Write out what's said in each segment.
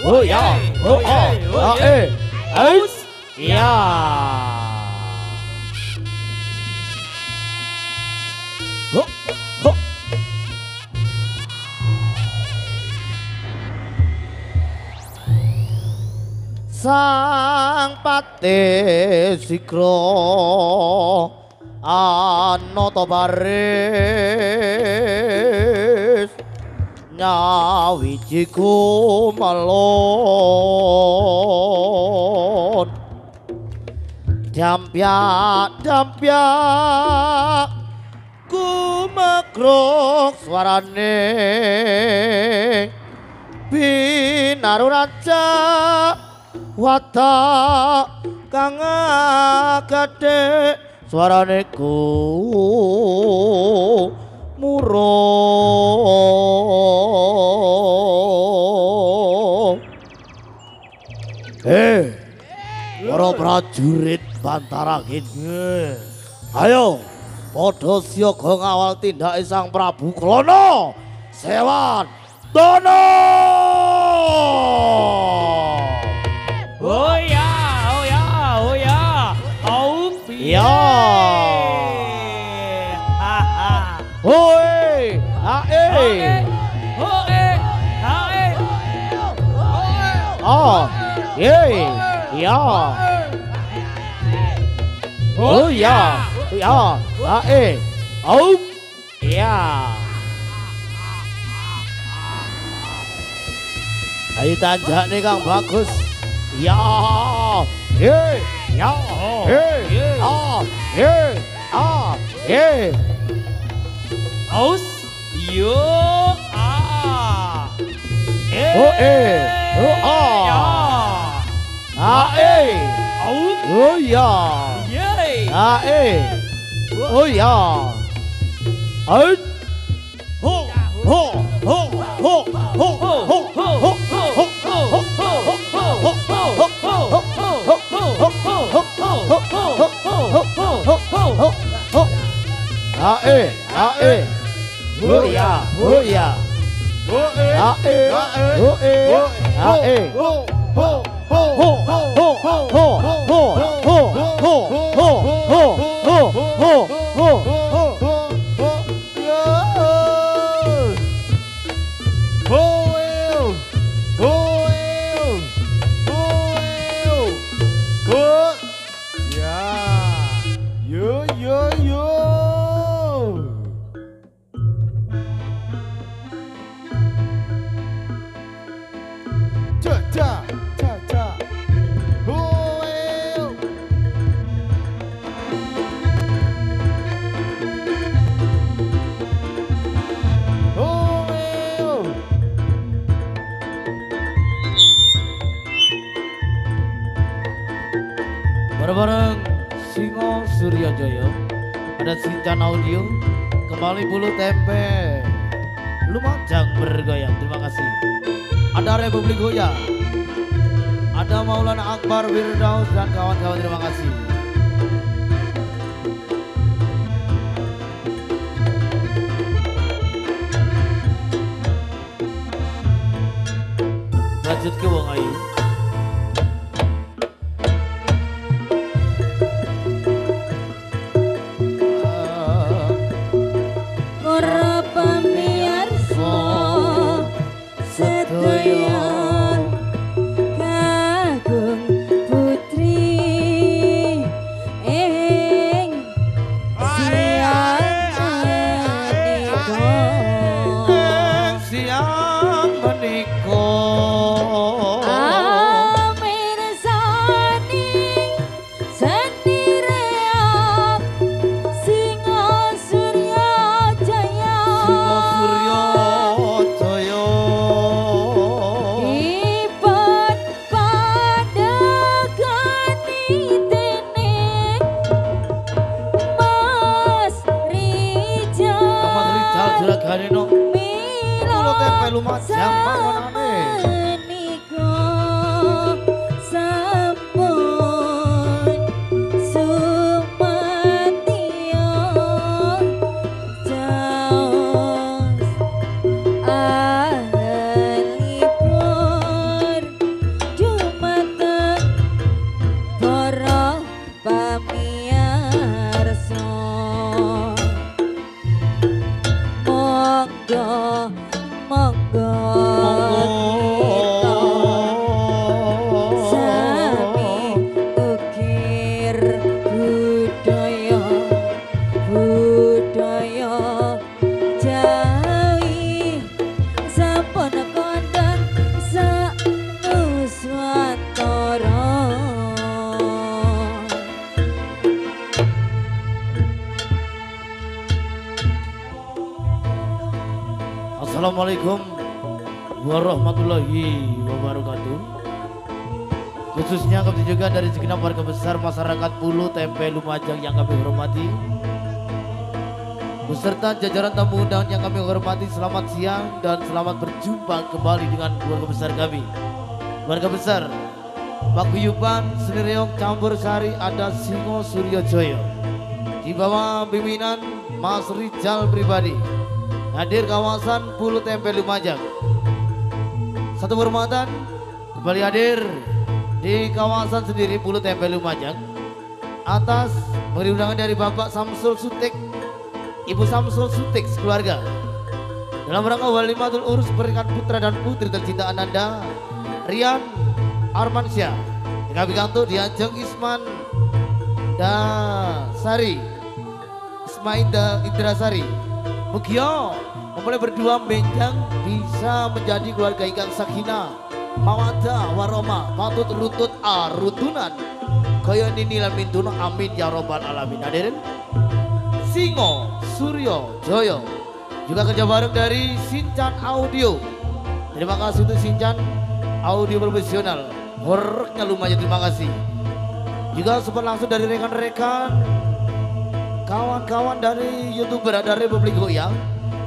oh ya, oh ya. Sang Patih Sigra Anata baris nyawiji kumalon dampyak kumegrok swarane binaru raja watak kang gedhe swarane ku murung para prajurit Bantaragin ayo padha siaga ngawal tindake Sang Prabu Klana Sewan Dana. Oh ya, oh ya, oh ya. Oh ya. Haha. Hoi, hae. Hoi, hae. Oh, ye, ya. Oh ya, ya, hae. Oh, ya. Ayo tanjakne Kang bagus. Ya, ye, ya, ye, ye. Aus, yo, Oh oh ya, ye, oh ya, ho ho ho ho ho ho bareng Singo Suryajaya ada Sinchan Audio kembali bulu tempe Lumajang bergoyang. Terima kasih. Ada Republik Goyang, ada Maulana Akbar Wirdaus dan kawan-kawan. Terima kasih. Lanjut ke Wong Ayu. Lumajang panggonane menika sampun sumatya jaos ahlipun monggo monggo kita sami ukir budaya budaya Jawi sampun kondang sak Nuswantara. Assalamualaikum warahmatullahi wabarakatuh. Khususnya kami juga dari segenap warga besar masyarakat Pulau Tempe Lumajang yang kami hormati, beserta jajaran tamu undangan yang kami hormati, selamat siang dan selamat berjumpa kembali dengan keluarga besar kami. Keluarga besar Paguyuban Senireok Campur Sari ada Singo Suryojoyo di bawah pimpinan Mas Rijal pribadi hadir kawasan Pulau Tempe Lumajang. Satu hormatan kembali hadir di kawasan sendiri Pulau Tempe Lumajang atas memberi undangan dari Bapak Samsul Sutik, Ibu Samsul Sutik sekeluarga dalam rangka walimatul urus pernikahan putra dan putri tercinta Ananda Rian Armansyah yang kami kantuk di Ajeng Isman Sari Ismail Indrasari. Mugio memulai berdua benjang bisa menjadi keluarga ingkang sakinah mawaddah warahmah patut rutut rutunan kaya nini lan mintuna amin ya robbal alamin. Hadirin Singo Suryo Joyo juga kerja bareng dari Sincan Audio. Terima kasih untuk Sincan Audio profesional horornya lumayan, terima kasih juga support langsung dari rekan-rekan kawan-kawan dari YouTuber dari Republik Goyang.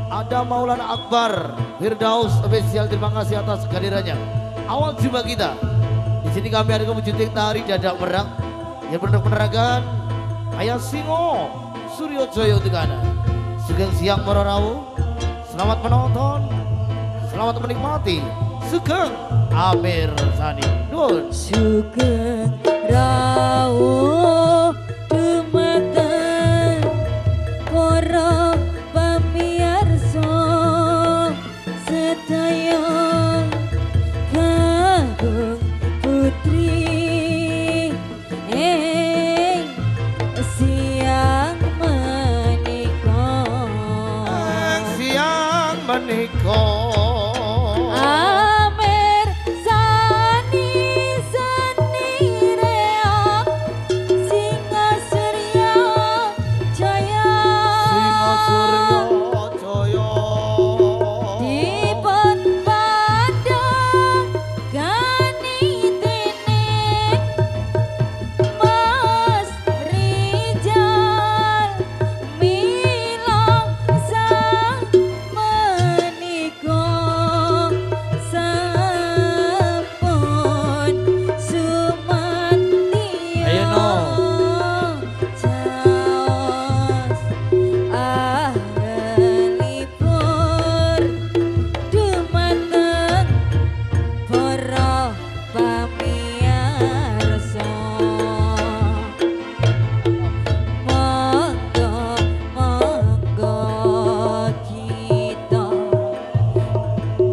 Ada Maulana Akbar Firdaus spesial, terima kasih atas kehadirannya. Awal jumpa kita di sini kami ada kewujudan tari dadak merak yang penerangkan Ayah Singo Suryo Joyo Tegana. Sugeng siang para rawuh, selamat menonton, selamat menikmati. Sugeng Amir Sani Nun. Sugeng rawuh dumateng para pamirsa sedaya kagem putri siang menika. Siang menika Amir Sani Senireok Singo Suryo Joyo Singo Suryo Joyo dipun pandang ganitene Mas Rijal milang sang menika sampun sumantya. Ayo, no. Caos ahlipur dumateng para pamirsa. Monggo monggo kita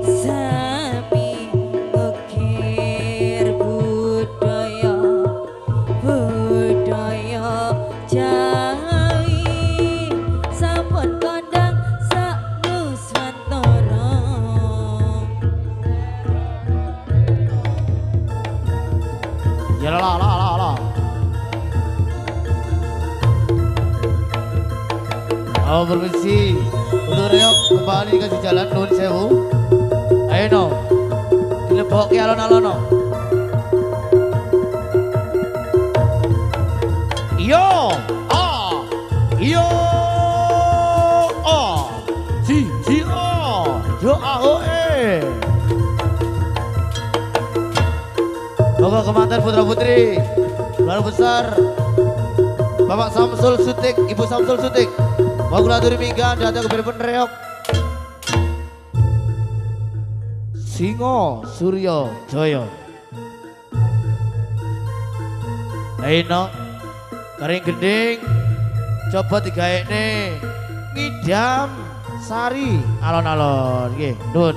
sami ukir budaya budaya Jawi sampun kondang sak Nuswantara. ya lah. Oh permisi untuk reok kembali dikasih jalan nuwun sewu. Ayo no dilebok ke alon-alon no. Yo yo si yo Moga kemantan putra putri keluarga besar Bapak Samsul Sutik, Ibu Samsul Sutik, Magulaturi Minggan datang ke Reok Singo Suryo Joyo. Ayo kering gending coba digaekne ngidam Sari alon-alon nggih Nun.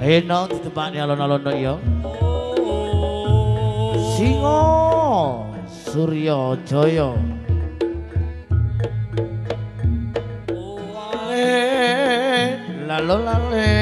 Ayo ditebakne alon-alon ya. Singo Surya Jaya. Lalo lale.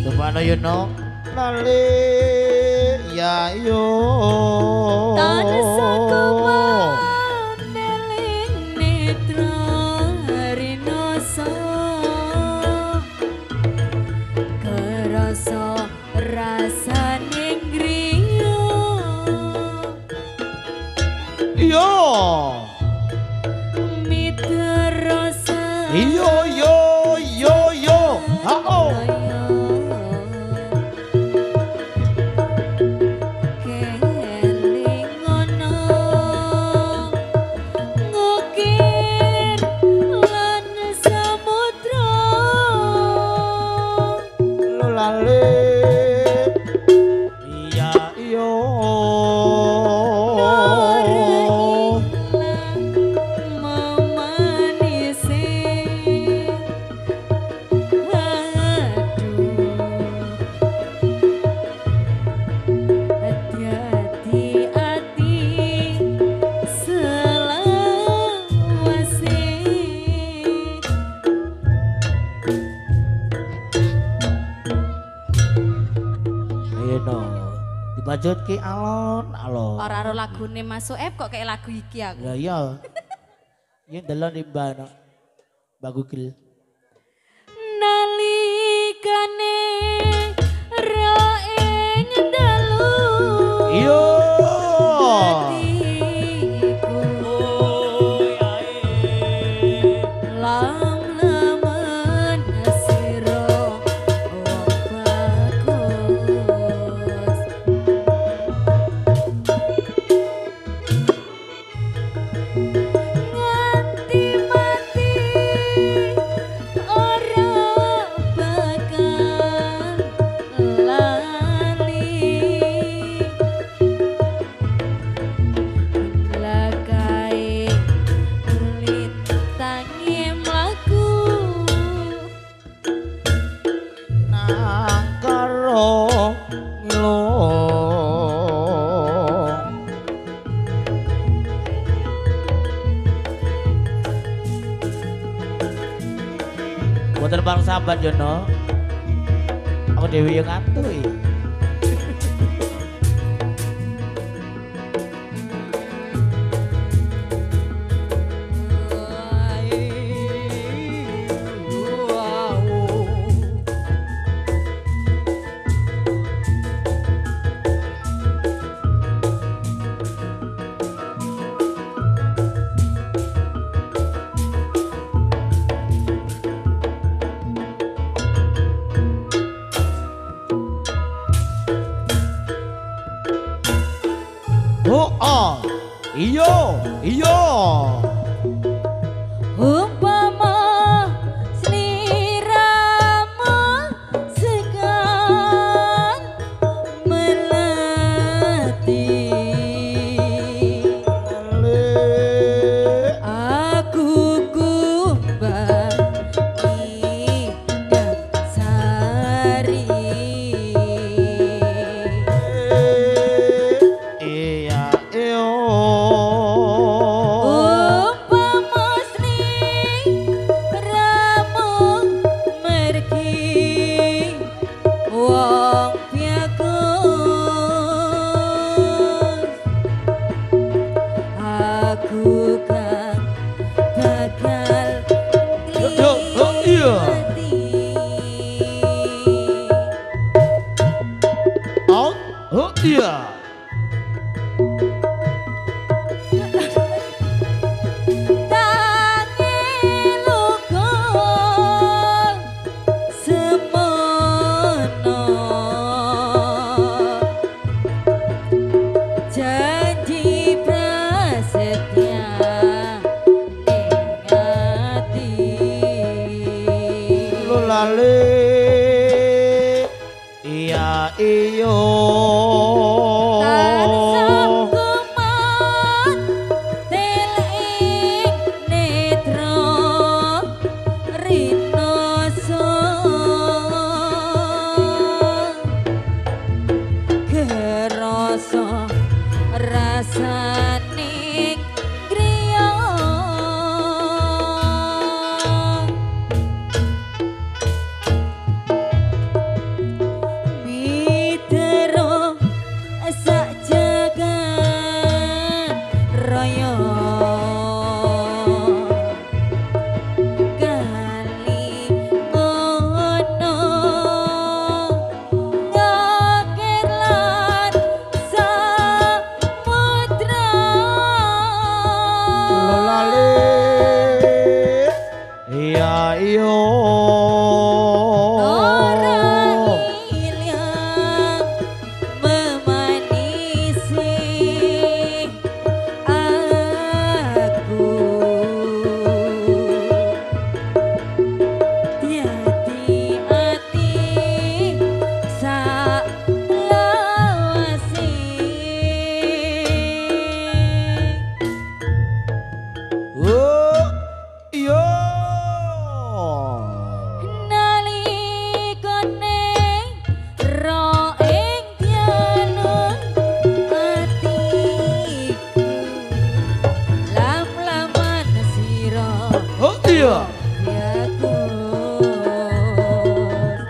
Tupana yono lale ya yo Bajut ki alon-alon. Ora ro lagune Mas Soeb kok kayak lagu iki aku. Ya iya. Yen delon imbana. Bagugil. Nalikane ro ing dalu. Iyo. Boten bang sahabat Jono. Aku Dewi yang ngantui. Iya, iya. Umpama sliramu segan melati, aku kumbang idam sari. Iya, iyo. Umpama sliramu mergi wong piagus, aku kan bakal Yo, oh, iya. Oh, oh, iya. Janji prasetya ing ati. Lolale. Iya, iyo. Tansah kumantil ing netra rinoso, kerasa rasaning griya. Mitero sak jagat raya, kali ngono ngakir lan samudra. Lolale. Iya, iyo. Ora ilang memanisi aku, tiati ati sak lawase. Oh, iya. Nalikane ro ing tianun atiku, lam-laman sira Oh, iya. bagus,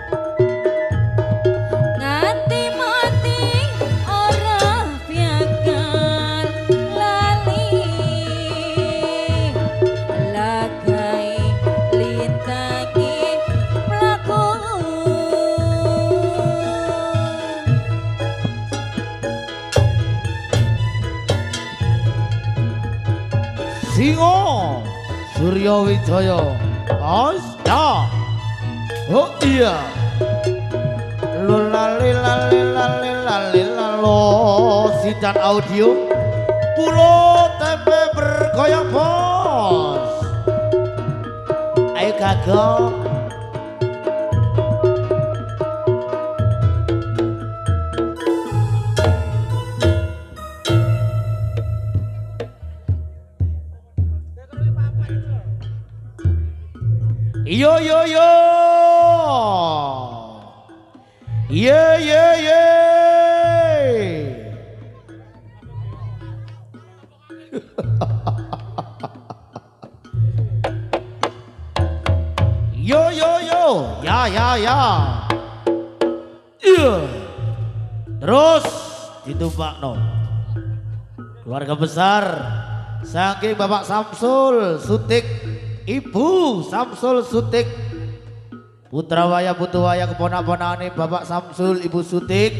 nganti mati ora piakal lali, lagai lintangi mlaku. Singo Surya Wijaya. Asta. Oh, iya. Lolale lale lale lale lalo sidan audio pulo tempe bergoyang bos. Ayo kagok. Yo yo yo. Ye ye ye. Yo yo yo. Ya ya ya. Iya. Terus ditumpakno. Keluarga besar saking Bapak Samsul Sutik, Ibu Samsul Sutik, Putrawaya Putuwaya keponak-ponakane Bapak Samsul Ibu Sutik,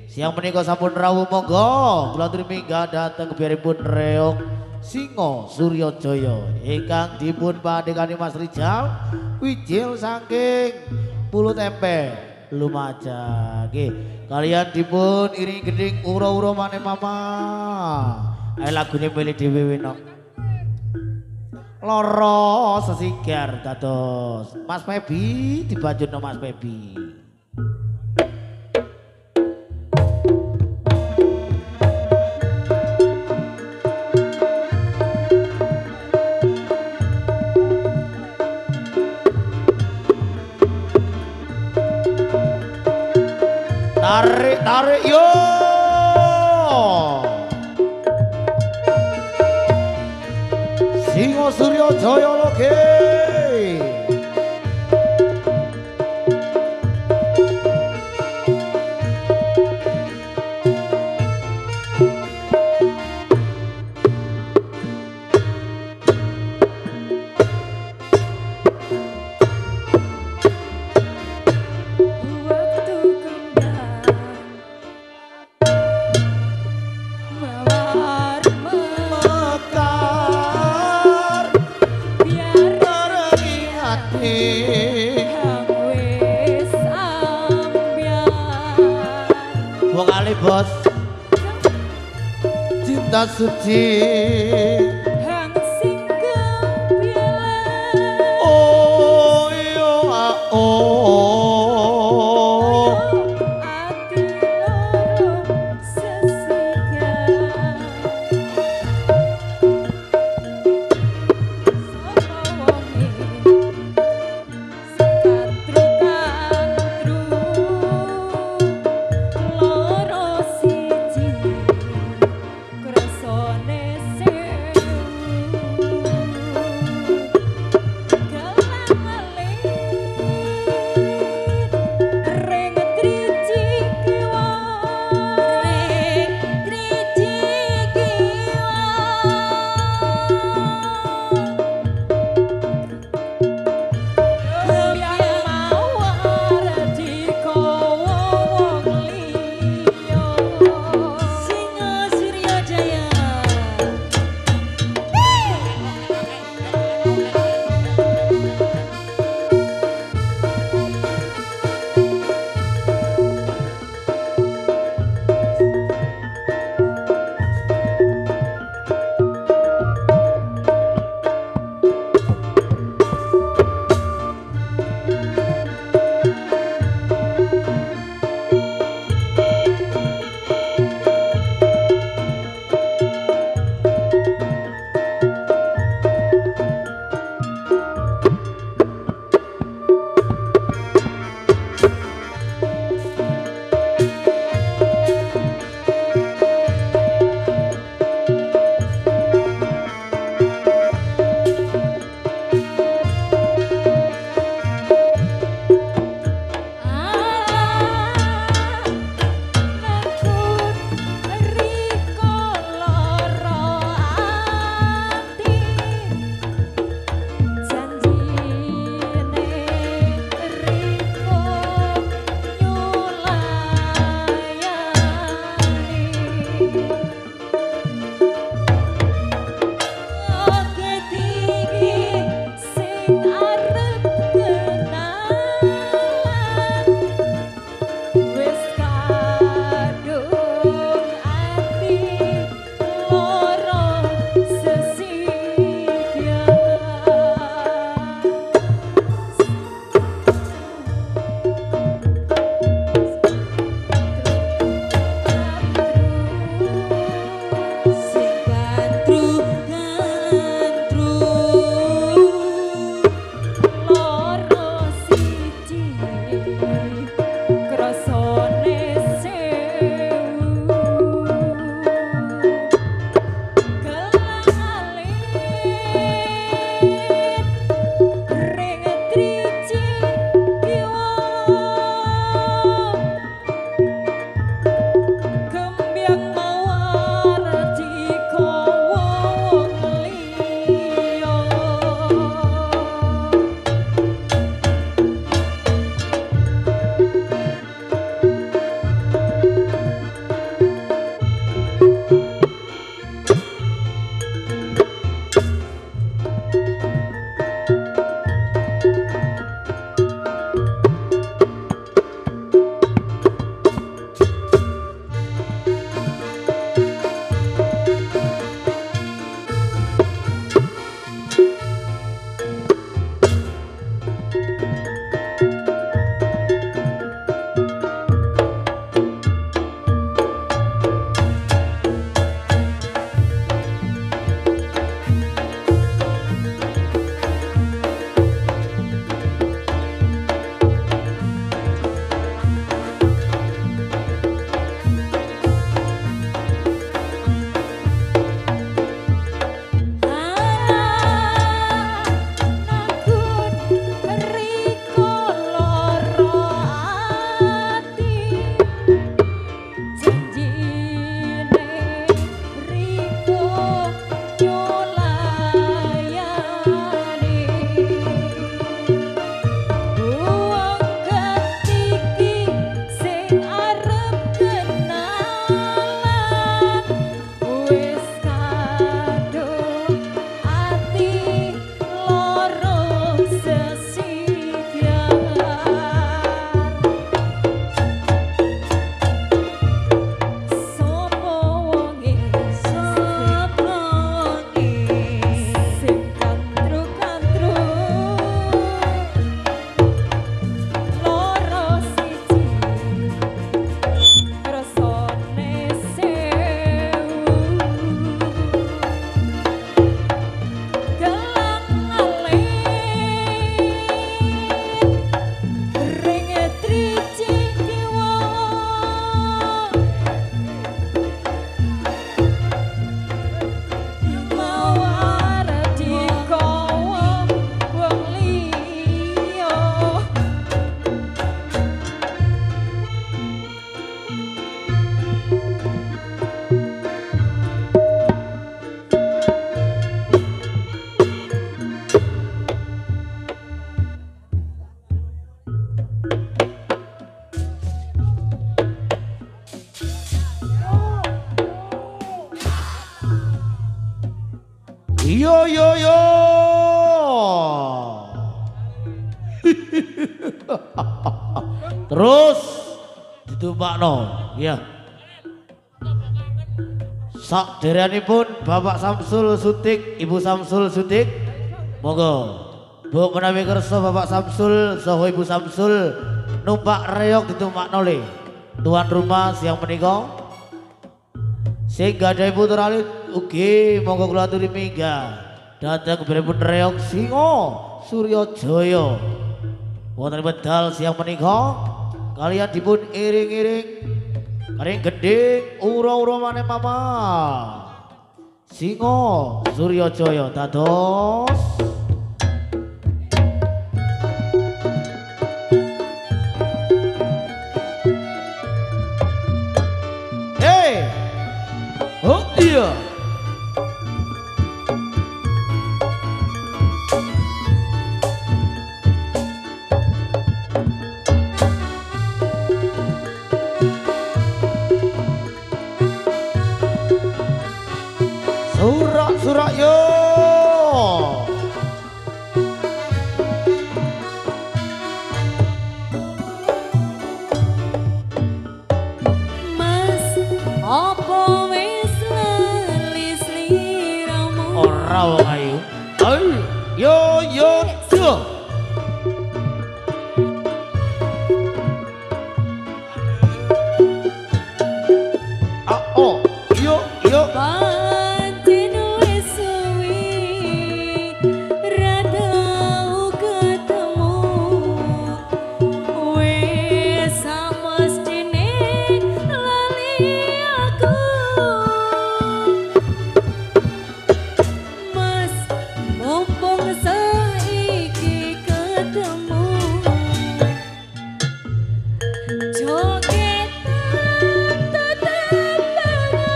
siang menika sampun rawuh monggo kula aturi minggah dhateng kebiaripun reog Singo Surya Jaya ingkang dipun pandhekani Mas Rijal Wijil saking Pulau Tempe Lumajang nggih kalian dipun iring gending ura-ura maneh mama lagune milih dhewe weno. Loro sesigar dados Mas Febi dibanjurno Mas Febi. Tarik yo. Singo Suryo Jaya Loge. Bos cinta suci hang sing gembilan oh yo oh ati loro sesigan sapa wonge sekatru loro siji krasane sewu Yo yo yo. Terus ditumpakno, ya. Sak dereanipun Bapak Samsul Sutik, Ibu Samsul Sutik. Monggo. Bu menawi kersa Bapak Samsul saha Ibu Samsul numpak reog ditumpakno le. Tuan rumah siang menika. Sing gadhahi putra alit ugi monggo kula aturi minggah dhateng pripun reog Singo Suryajaya. Wonten medal siang menika kalian dipun iring-iring kalian gending ura-ura maneh mama Singo Suryajaya dados oh iya. Surak yo. Mas apa wis lali sliramu Ora wong ayu. Ayo yo yo yo. Oh yo yo. pancen wis suwi rada ketemu wis samestine lali aku Mas mumpung saiki ketemu jogetan tetep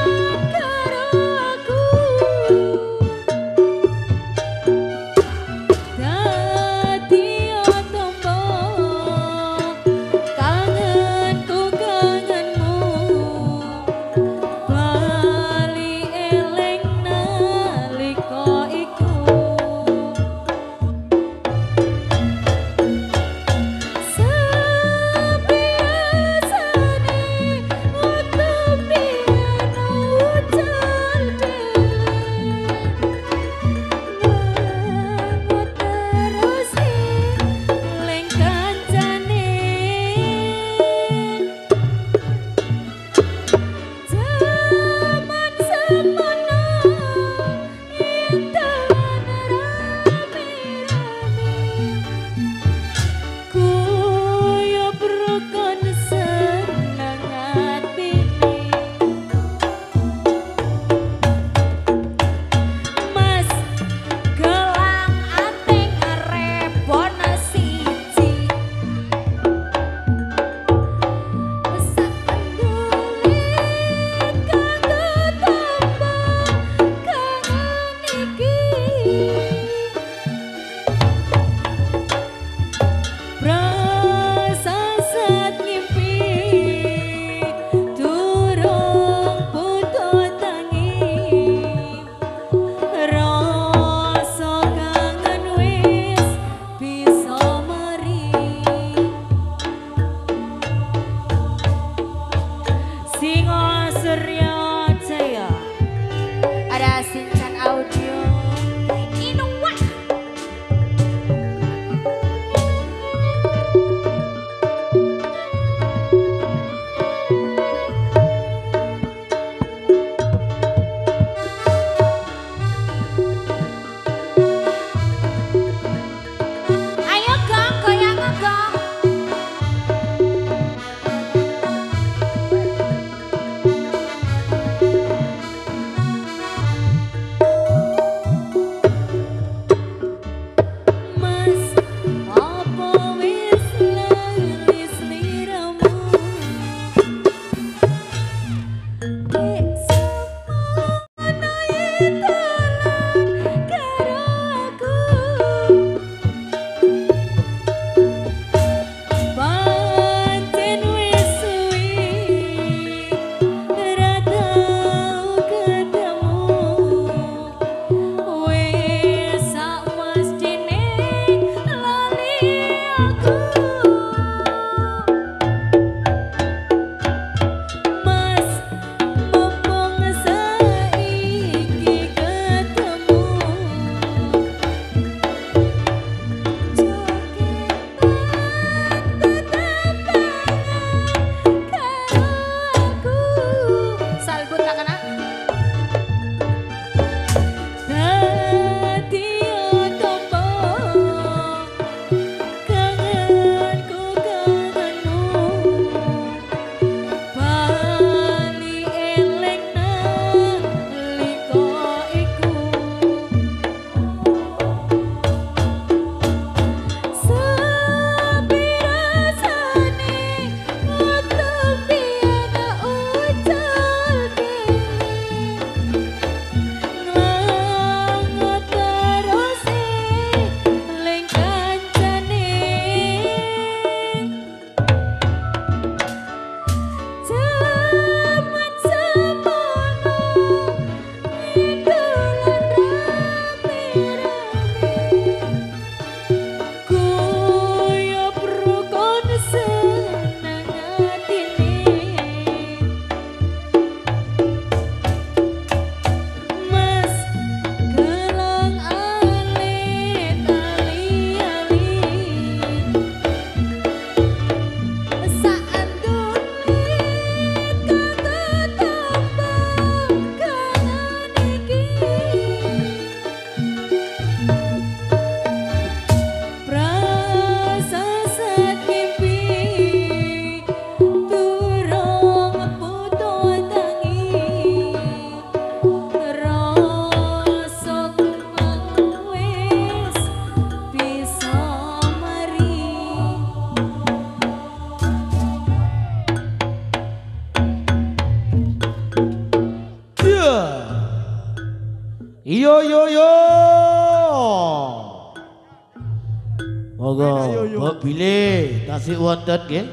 Moga Mbok Bilih tasih wonten nggih.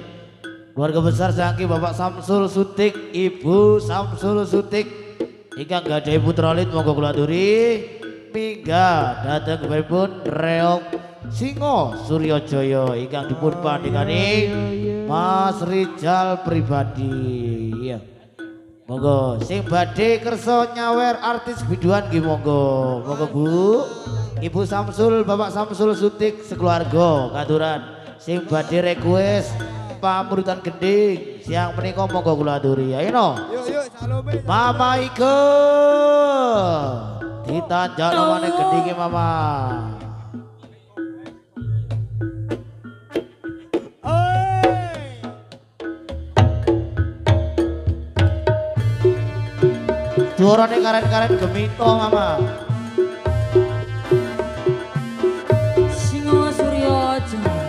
Keluarga besar saking Bapak Samsul Sutik, Ibu Samsul Sutik ingkang gadhahi putra alit monggo kula aturi minggah dhateng gebetipun Reok Singo Suryajaya ingkang dipun pandhingani Mas Rijal pribadi. Ya. Monggo sing badhe kersa nyawer artis biduan nggih monggo. Monggo Bu. Ibu Samsul, Bapak Samsul Sutik sekeluarga katuran sing badhe request pamurutan gending siang menika monggo kula aturi. Ayo no. Yuk salome. Mama Ike. Ditanjak namane gendinge Mama. Suarane karen-karen gemito Mama. Singo Suryajaya.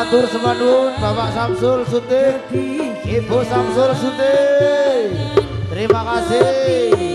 Matur semandun Bapak Samsul Sutik, Ibu Samsul Sutik. Terima kasih.